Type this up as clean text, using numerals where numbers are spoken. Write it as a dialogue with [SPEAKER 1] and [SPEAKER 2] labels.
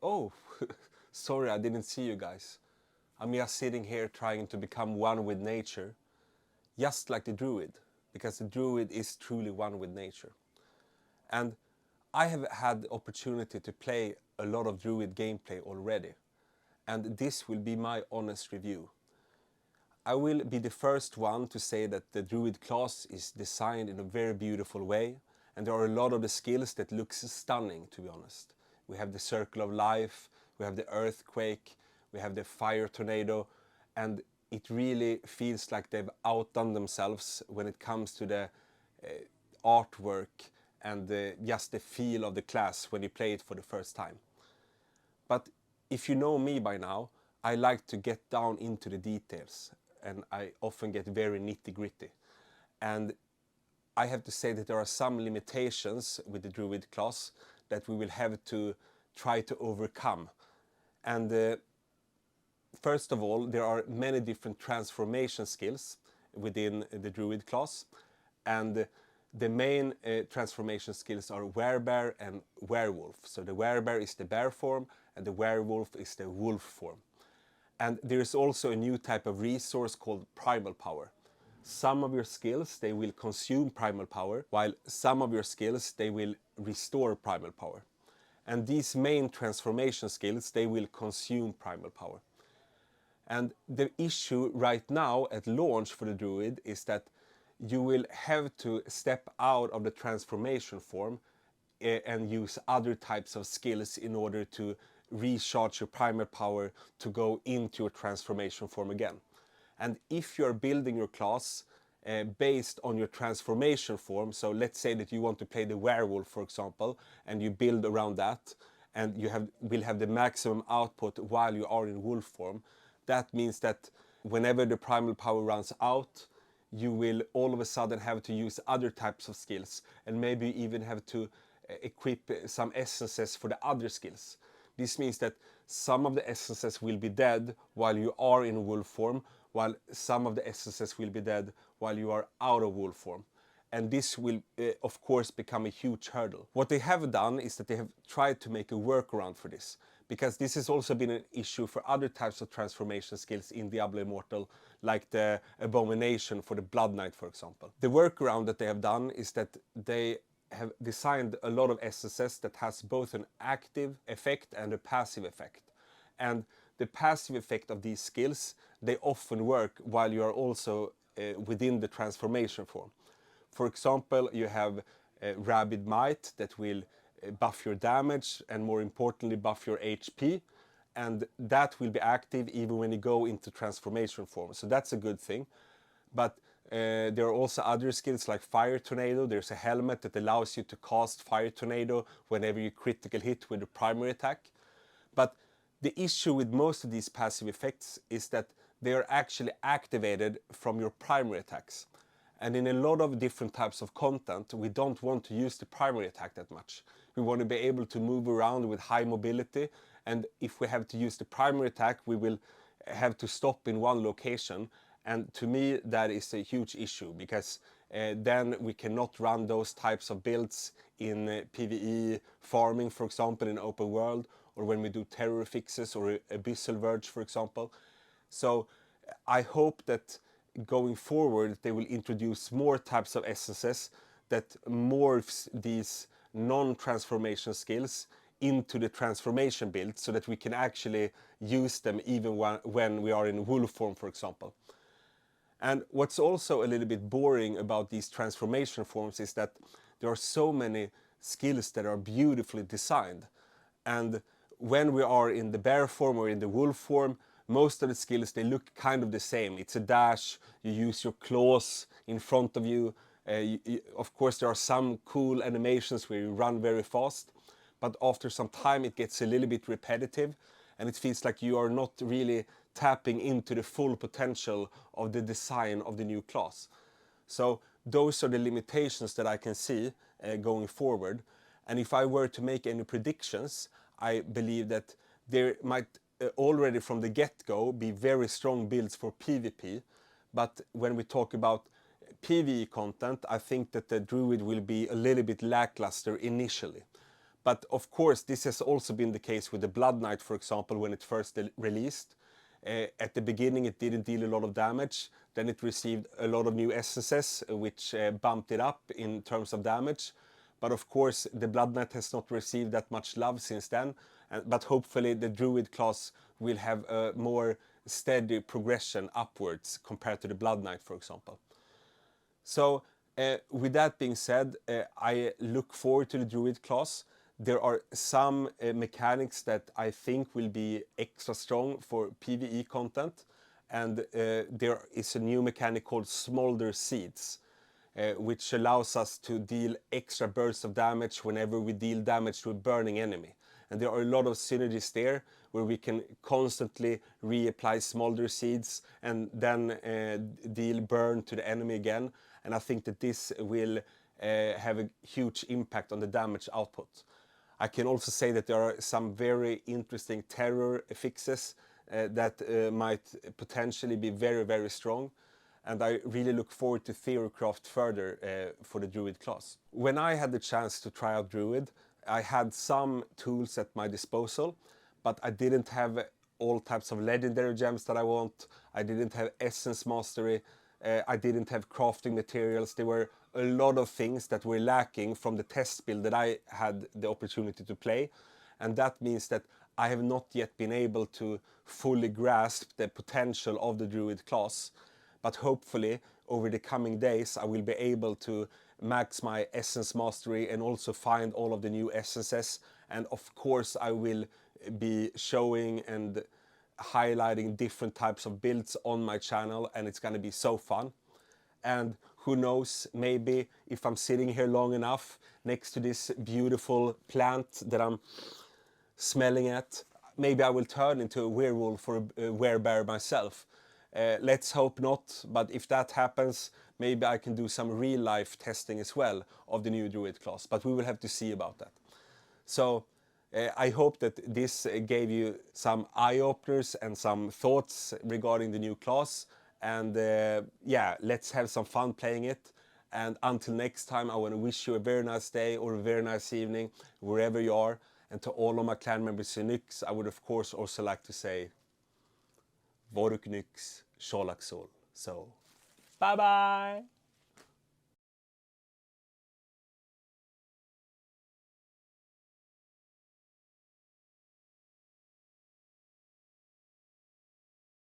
[SPEAKER 1] oh, sorry, I didn't see you guys. I'm just sitting here trying to become one with nature, just like the Druid, because the Druid is truly one with nature. And I have had the opportunity to play a lot of Druid gameplay already, and this will be my honest review. I will be the first one to say that the Druid class is designed in a very beautiful way, and there are a lot of the skills that looks stunning, to be honest. We have the Circle of Life, we have the Earthquake, we have the Fire Tornado, and it really feels like they've outdone themselves when it comes to the artwork and just the feel of the class when you play it for the first time. But if you know me by now, I like to get down into the details, and I often get very nitty-gritty. And I have to say that there are some limitations with the Druid class that we will have to try to overcome. And first of all, there are many different transformation skills within the Druid class, and the main transformation skills are Werebear and Werewolf. So the Werebear is the bear form, and the Werewolf is the wolf form. And there is also a new type of resource called Primal Power. Some of your skills, they will consume Primal Power, while some of your skills, they will restore Primal Power. And these main transformation skills, they will consume Primal Power. And the issue right now at launch for the Druid is that you will have to step out of the transformation form and use other types of skills in order to recharge your primal power to go into your transformation form again. And if you're building your class based on your transformation form, so let's say that you want to play the werewolf, for example, and you build around that, and you will have the maximum output while you are in wolf form, that means that whenever the primal power runs out, you will all of a sudden have to use other types of skills, and maybe even have to equip some essences for the other skills. This means that some of the essences will be dead while you are in wolf form, while some of the essences will be dead while you are out of wolf form. And this will, of course, become a huge hurdle. What they have done is that they have tried to make a workaround for this, because this has also been an issue for other types of transformation skills in Diablo Immortal, like the Abomination for the Blood Knight, for example. The workaround that they have done is that they have designed a lot of essences that has both an active effect and a passive effect. And the passive effect of these skills, they often work while you are also within the transformation form. For example, you have Rabid Might that will buff your damage and, more importantly, buff your HP. And that will be active even when you go into transformation form. So that's a good thing. But there are also other skills like Fire Tornado. There's a helmet that allows you to cast Fire Tornado whenever you critical hit with a primary attack. But the issue with most of these passive effects is that they are actually activated from your primary attacks. And in a lot of different types of content, we don't want to use the primary attack that much. We want to be able to move around with high mobility. And if we have to use the primary attack, we will have to stop in one location. And to me, that is a huge issue, because then we cannot run those types of builds in PvE farming, for example, in open world, or when we do terror fixes or Abyssal Verge, for example. So I hope that going forward, they will introduce more types of essences that morphs these non-transformation skills into the transformation build, so that we can actually use them even when we are in wolf form, for example. And what's also a little bit boring about these transformation forms is that there are so many skills that are beautifully designed. And when we are in the bear form or in the wolf form, most of the skills, they look kind of the same. It's a dash, you use your claws in front of you. Of course, there are some cool animations where you run very fast, but after some time it gets a little bit repetitive, and it feels like you are not really tapping into the full potential of the design of the new class. So those are the limitations that I can see going forward. And if I were to make any predictions, I believe that there might already from the get-go be very strong builds for PvP. But when we talk about PvE content, I think that the Druid will be a little bit lackluster initially. But of course, this has also been the case with the Blood Knight, for example, when it first released. At the beginning, it didn't deal a lot of damage. Then it received a lot of new essences, which bumped it up in terms of damage. But of course, the Blood Knight has not received that much love since then. But hopefully, the Druid class will have a more steady progression upwards compared to the Blood Knight, for example. So, with that being said, I look forward to the Druid class. There are some mechanics that I think will be extra strong for PvE content, and there is a new mechanic called Smolder Seeds, which allows us to deal extra bursts of damage whenever we deal damage to a burning enemy. And there are a lot of synergies there where we can constantly reapply Smolder Seeds and then deal burn to the enemy again. And I think that this will have a huge impact on the damage output. I can also say that there are some very interesting terror fixes that might potentially be very, very strong. And I really look forward to Theorycraft further for the Druid class. When I had the chance to try out Druid, I had some tools at my disposal, but I didn't have all types of legendary gems that I want. I didn't have essence mastery. I didn't have crafting materials. There were a lot of things that were lacking from the test build that I had the opportunity to play. And that means that I have not yet been able to fully grasp the potential of the Druid class. But hopefully, over the coming days, I will be able to max my essence mastery and also find all of the new essences. And of course, I will be showing and highlighting different types of builds on my channel, and it's going to be so fun. And who knows, maybe if I'm sitting here long enough next to this beautiful plant that I'm smelling at, maybe I will turn into a werewolf or a werebear myself. Let's hope not, but if that happens, maybe I can do some real life testing as well of the new Druid class, but we will have to see about that. So I hope that this gave you some eye-openers and some thoughts regarding the new class. And yeah, let's have some fun playing it. And until next time, I want to wish you a very nice day or a very nice evening, wherever you are. And to all of my clan members in Nyx, I would of course also like to say, Voruk Nyx, Sholak Sol. So, bye bye!